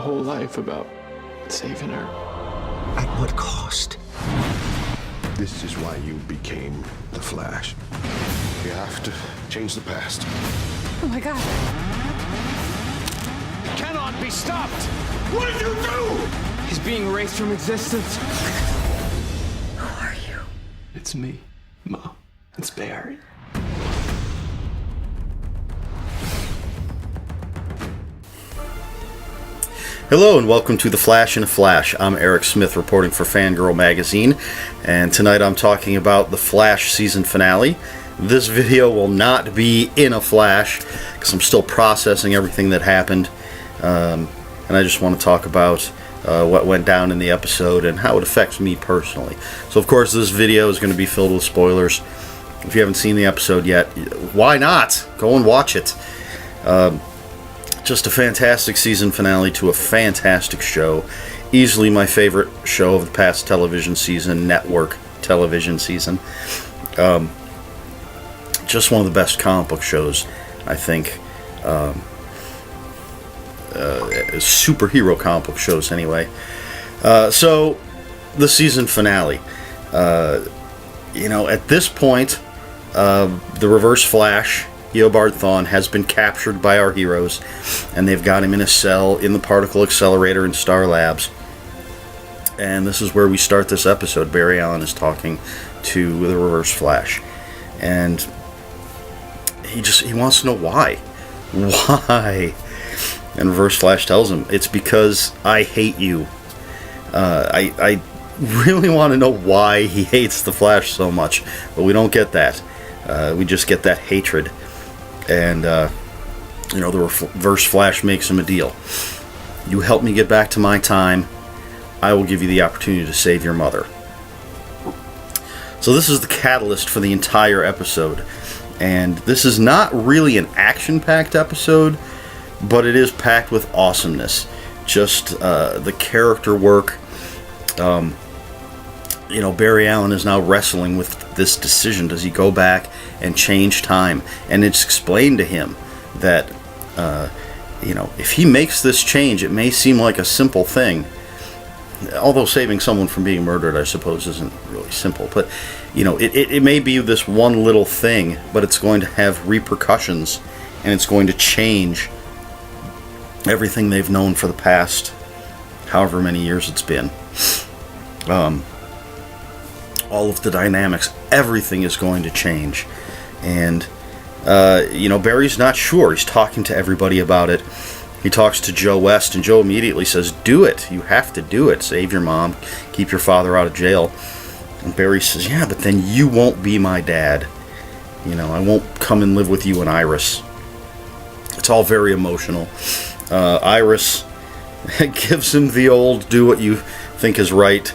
whole life about saving her. At what cost? This is why you became the Flash. You have to change the past. Oh my God. Cannot be stopped! What did you do? He's being erased from existence. Who are you? It's me, Mom. It's Barry. Hello and welcome to The Flash in a Flash. I'm Erik Smith reporting for Fangirl Magazine, and tonight I'm talking about the Flash season finale. This video will not be in a flash because I'm still processing everything that happened, and I just want to talk about what went down in the episode and how it affects me personally. So of course this video is going to be filled with spoilers. If you haven't seen the episode yet, why not? Go and watch it. Just a fantastic season finale to a fantastic show. Easily my favorite show of the past television season, network television season. Just one of the best comic book shows, I think. Superhero comic book shows, anyway. So, the season finale. At this point, the Reverse Flash, Eobard Thawne, has been captured by our heroes, and they've got him in a cell in the particle accelerator in Star Labs. And this is where we start this episode. Barry Allen is talking to the Reverse Flash, and he wants to know why. And Reverse Flash tells him, it's because I hate you. I really want to know why he hates the Flash so much, but we don't get that. We just get that hatred. And, the Reverse Flash makes him a deal. You help me get back to my time, I will give you the opportunity to save your mother. So this is the catalyst for the entire episode. And this is not really an action-packed episode, but it is packed with awesomeness. Just the character work. Barry Allen is now wrestling with this decision. Does he go back and change time? And it's explained to him that, if he makes this change, it may seem like a simple thing. Although saving someone from being murdered, I suppose, isn't really simple. But, it may be this one little thing, but it's going to have repercussions, and it's going to change everything they've known for the past however many years it's been. All of the dynamics, everything is going to change. And, Barry's not sure. He's talking to everybody about it. He talks to Joe West, and Joe immediately says, do it. You have to do it. Save your mom. Keep your father out of jail. And Barry says, yeah, but then you won't be my dad. I won't come and live with you and Iris. It's all very emotional. Iris gives him the old do what you think is right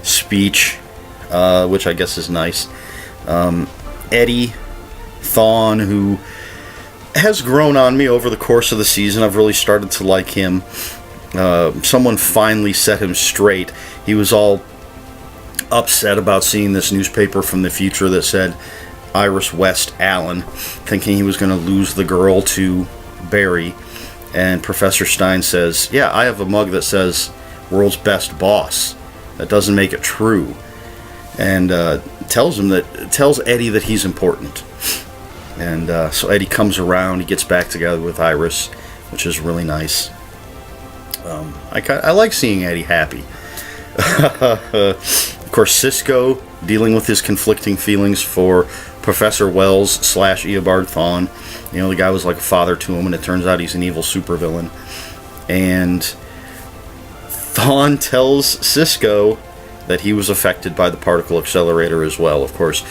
speech, which I guess is nice. Eddie Thawne, who has grown on me over the course of the season. I've really started to like him. Someone finally set him straight. He was all upset about seeing this newspaper from the future that said Iris West Allen, thinking he was going to lose the girl to Barry. And Professor Stein says, yeah, I have a mug that says world's best boss. That doesn't make it true. And tells Eddie that he's important. And so Eddie comes around. He gets back together with Iris, which is really nice. I like seeing Eddie happy. Of course, Cisco dealing with his conflicting feelings for Professor Wells / Eobard Thawne. The guy was like a father to him, and it turns out he's an evil supervillain. And Thawne tells Cisco that he was affected by the particle accelerator as well. Of course,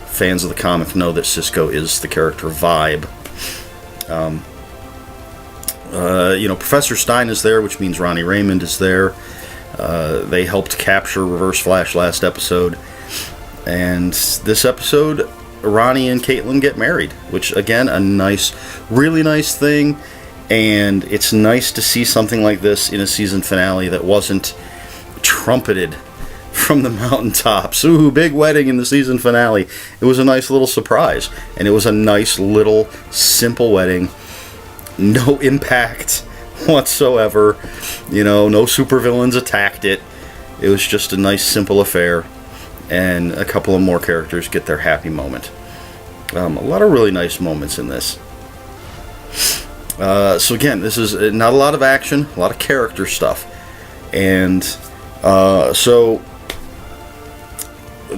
fans of the comic know that Cisco is the character Vibe. Professor Stein is there, which means Ronnie Raymond is there. They helped capture Reverse Flash last episode. And this episode, Ronnie and Caitlin get married, which, again, a really nice thing. And it's nice to see something like this in a season finale that wasn't trumpeted from the mountaintops. Ooh, big wedding in the season finale. It was a nice little surprise. And it was a nice little simple wedding. No impact whatsoever. No supervillains attacked it. It was just a nice, simple affair, and a couple of more characters get their happy moment. A lot of really nice moments in this. So again, this is not a lot of action, a lot of character stuff. And so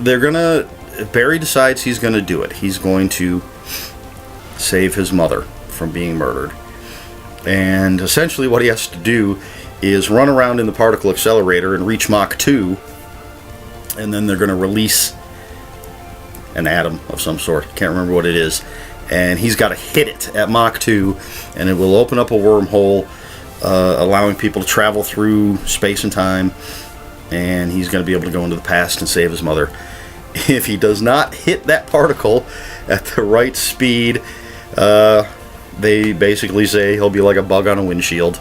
Barry decides he's going to do it. He's going to save his mother from being murdered. And essentially what he has to do is run around in the particle accelerator and reach Mach 2, and then they're going to release an atom of some sort. Can't remember what it is. And he's got to hit it at Mach 2, and it will open up a wormhole, allowing people to travel through space and time, and he's going to be able to go into the past and save his mother. If he does not hit that particle at the right speed, they basically say he'll be like a bug on a windshield.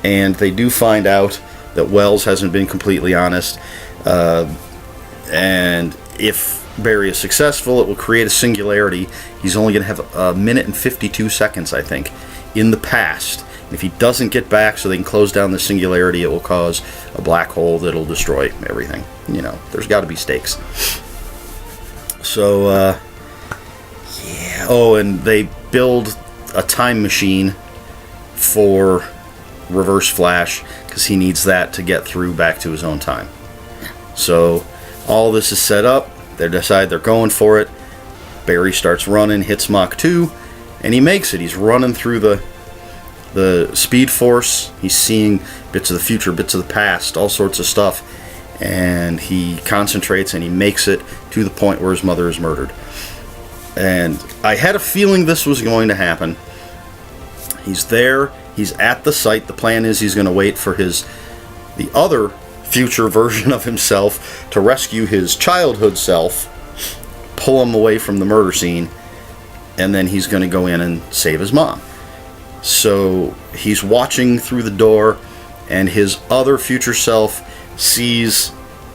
And they do find out that Wells hasn't been completely honest. And if Barry is successful, it will create a singularity. He's only going to have a minute and 52 seconds, I think, in the past. And if he doesn't get back so they can close down the singularity, it will cause a black hole that will destroy everything. There's got to be stakes. So, yeah. Oh, and they build a time machine for Reverse Flash, because he needs that to get through back to his own time. So all this is set up. They decide they're going for it. Barry starts running, hits Mach 2, and he makes it. He's running through the Speed Force. He's seeing bits of the future, bits of the past, all sorts of stuff. And he concentrates and he makes it to the point where his mother is murdered. And I had a feeling this was going to happen. He's there. He's at the site. The plan is he's going to wait for the other future version of himself to rescue his childhood self, pull him away from the murder scene, and then he's going to go in and save his mom. So he's watching through the door, and his other future self sees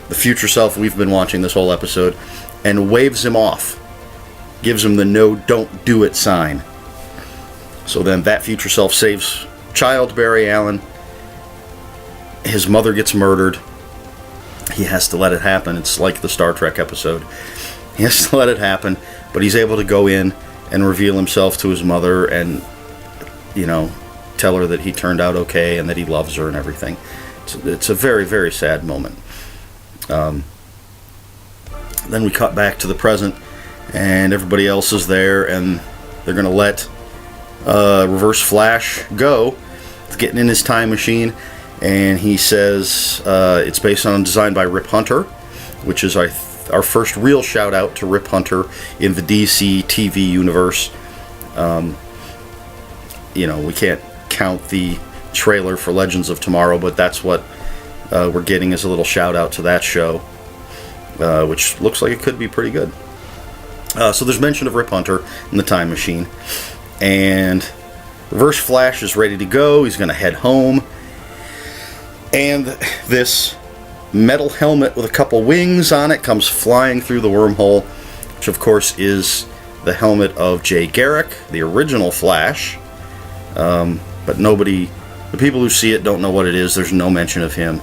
the future self we've been watching this whole episode and waves him off, gives him the no, don't do it sign. So then that future self saves child Barry Allen. His mother gets murdered. He has to let it happen. It's like the Star Trek episode. He has to let it happen, but he's able to go in and reveal himself to his mother and, tell her that he turned out okay and that he loves her and everything. It's a very, very sad moment. Then we cut back to the present, and everybody else is there, and they're going to let Reverse Flash go. It's getting in his time machine, and he says it's based on a design by Rip Hunter, which is our first real shout out to Rip Hunter in the DC TV universe. We can't count the trailer for Legends of Tomorrow, but that's what we're getting as a little shout out to that show, which looks like it could be pretty good. So there's mention of Rip Hunter in the time machine, and Reverse Flash is ready to go. He's going to head home, and this metal helmet with a couple wings on it comes flying through the wormhole, which of course is the helmet of Jay Garrick, the original Flash. But the people who see it don't know what it is. There's no mention of him.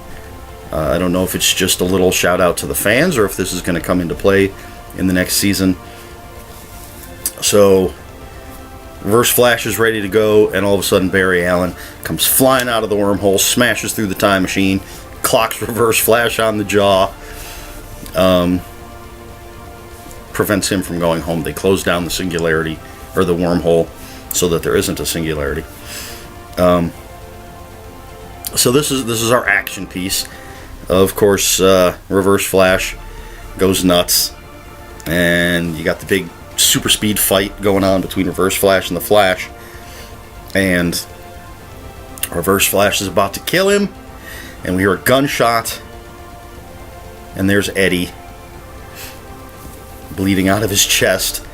I don't know if it's just a little shout out to the fans or if this is going to come into play in the next season. So Reverse Flash is ready to go, and all of a sudden Barry Allen comes flying out of the wormhole, smashes through the time machine, clocks Reverse Flash on the jaw, prevents him from going home. They close down the singularity, or the wormhole, so that there isn't a singularity. So this is our action piece. Of course, Reverse Flash goes nuts, and you got the big super speed fight going on between Reverse Flash and the Flash, and Reverse Flash is about to kill him, and we hear a gunshot, and there's Eddie bleeding out of his chest.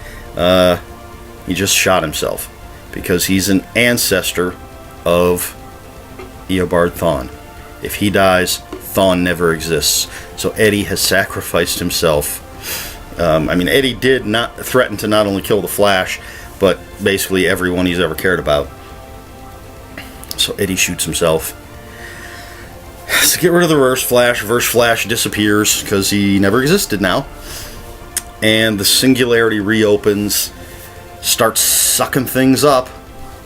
He just shot himself because he's an ancestor of Eobard Thawne. If he dies, Thawne never exists. So Eddie has sacrificed himself. Eddie did not threaten to not only kill the Flash, but basically everyone he's ever cared about. So Eddie shoots himself. To get rid of the Reverse Flash disappears because he never existed now. And the singularity reopens, starts sucking things up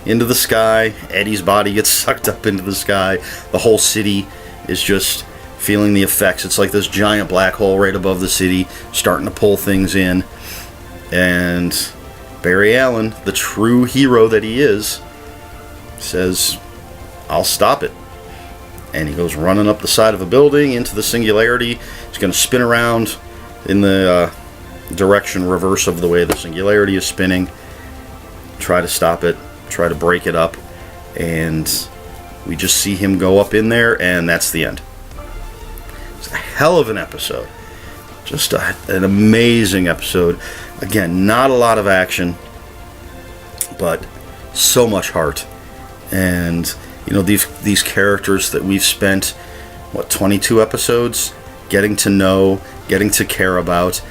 into the sky. Eddie's body gets sucked up into the sky. The whole city is just feeling the effects. It's like this giant black hole right above the city, starting to pull things in. And Barry Allen, the true hero that he is, says, I'll stop it. And he goes running up the side of a building into the singularity. He's going to spin around in the direction reverse of the way the singularity is spinning. Try to stop it. Try to break it up. And we just see him go up in there, and that's the end. It's a hell of an episode. Just an amazing episode. Again, not a lot of action, but so much heart. And you know, these characters that we've spent, 22 episodes getting to know, getting to care about.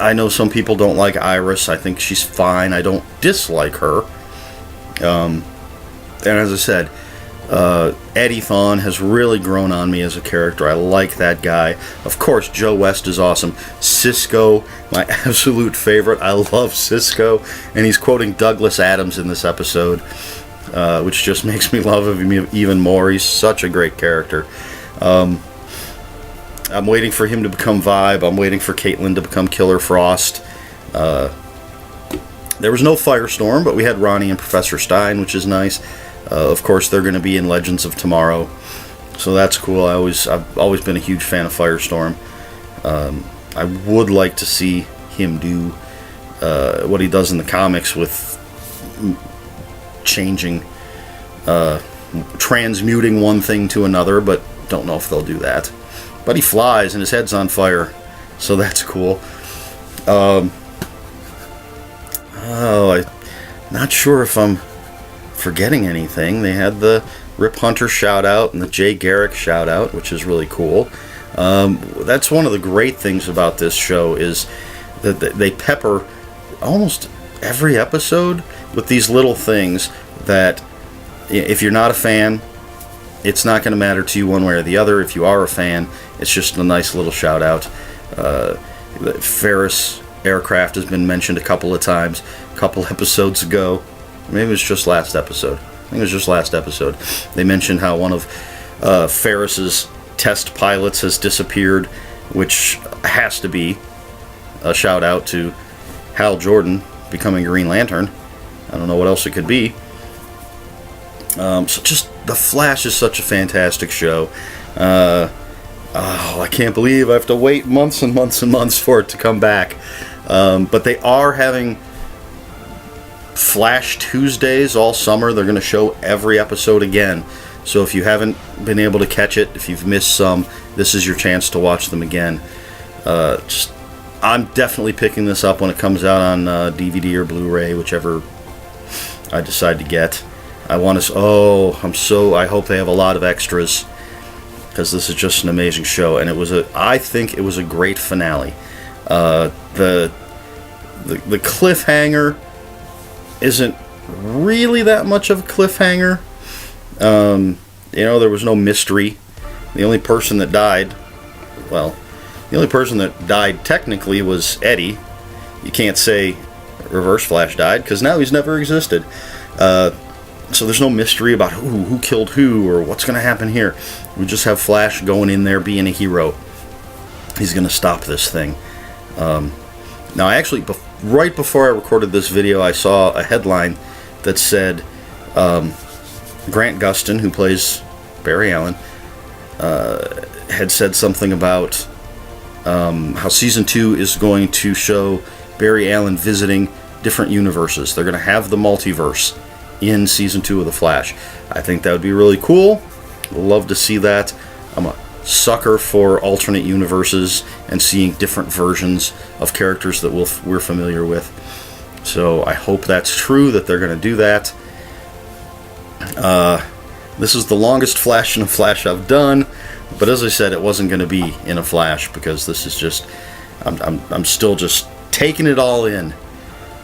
I know some people don't like Iris. I think she's fine. I don't dislike her. And as I said, Eddie Thawne has really grown on me as a character. I like that guy. Of course, Joe West is awesome. Cisco, my absolute favorite. I love Cisco. And he's quoting Douglas Adams in this episode, which just makes me love him even more. He's such a great character. I'm waiting for him to become Vibe. I'm waiting for Caitlin to become Killer Frost. There was no Firestorm, but we had Ronnie and Professor Stein, which is nice. Of course, they're going to be in Legends of Tomorrow, so that's cool. I've always been a huge fan of Firestorm. I would like to see him do what he does in the comics with changing, transmuting one thing to another, but don't know if they'll do that. But he flies and his head's on fire, so that's cool. I'm not sure if I'm forgetting anything. They had the Rip Hunter shout out and the Jay Garrick shout out, which is really cool. That's one of the great things about this show, is that they pepper almost every episode with these little things that, if you're not a fan, it's not going to matter to you one way or the other. If you are a fan, it's just a nice little shout out. Ferris Aircraft has been mentioned a couple of times, a couple episodes ago. Maybe it was just last episode. I think it was just last episode. They mentioned how one of Ferris's test pilots has disappeared, which has to be a shout out to Hal Jordan becoming Green Lantern. I don't know what else it could be. So just The Flash is such a fantastic show. I can't believe I have to wait months and months and months for it to come back. But they are having Flash Tuesdays all summer. They're going to show every episode again. So if you haven't been able to catch it, if you've missed some, this is your chance to watch them again. I'm definitely picking this up when it comes out on DVD or Blu-ray, whichever I decide to get. I hope they have a lot of extras, because this is just an amazing show, and I think it was a great finale. The cliffhanger isn't really that much of a cliffhanger. There was no mystery. The only person that died technically was Eddie. You can't say Reverse Flash died, because now he's never existed. So there's no mystery about who killed who or what's going to happen here. We just have Flash going in there being a hero. He's going to stop this thing. Now, right before I recorded this video, I saw a headline that said Grant Gustin, who plays Barry Allen, had said something about how Season 2 is going to show Barry Allen visiting different universes. They're going to have the multiverse in Season 2 of The Flash. I think that would be really cool. Love to see that. I'm a sucker for alternate universes and seeing different versions of characters that we're familiar with. So I hope that's true, that they're going to do that. This is the longest Flash in a Flash I've done, but as I said, it wasn't going to be in a Flash, because this is just, I'm still just taking it all in.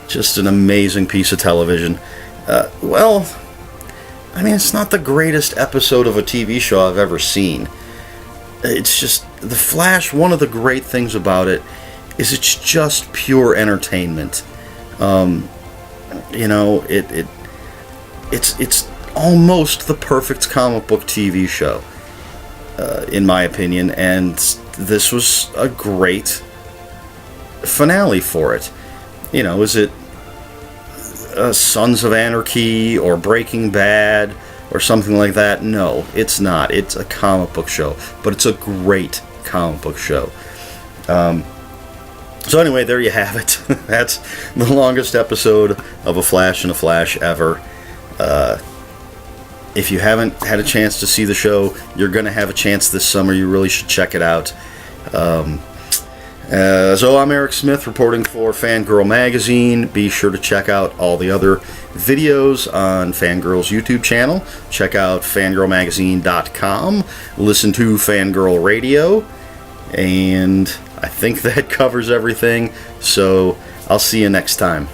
Just an amazing piece of television. I mean, it's not the greatest episode of a TV show I've ever seen. It's just, The Flash, one of the great things about it is it's just pure entertainment. You know, it's almost the perfect comic book TV show, in my opinion, and this was a great finale for it. You know, is it Sons of Anarchy or Breaking Bad or something like that? No, it's not. It's a comic book show, but it's a great comic book show. So anyway, there you have it. That's the longest episode of A Flash in a Flash ever. If you haven't had a chance to see the show, you're going to have a chance this summer. You really should check it out. So I'm Erik Smith reporting for Fangirl Magazine. Be sure to check out all the other videos on Fangirl's YouTube channel. Check out fangirlmagazine.com. Listen to Fangirl Radio. And I think that covers everything. So I'll see you next time.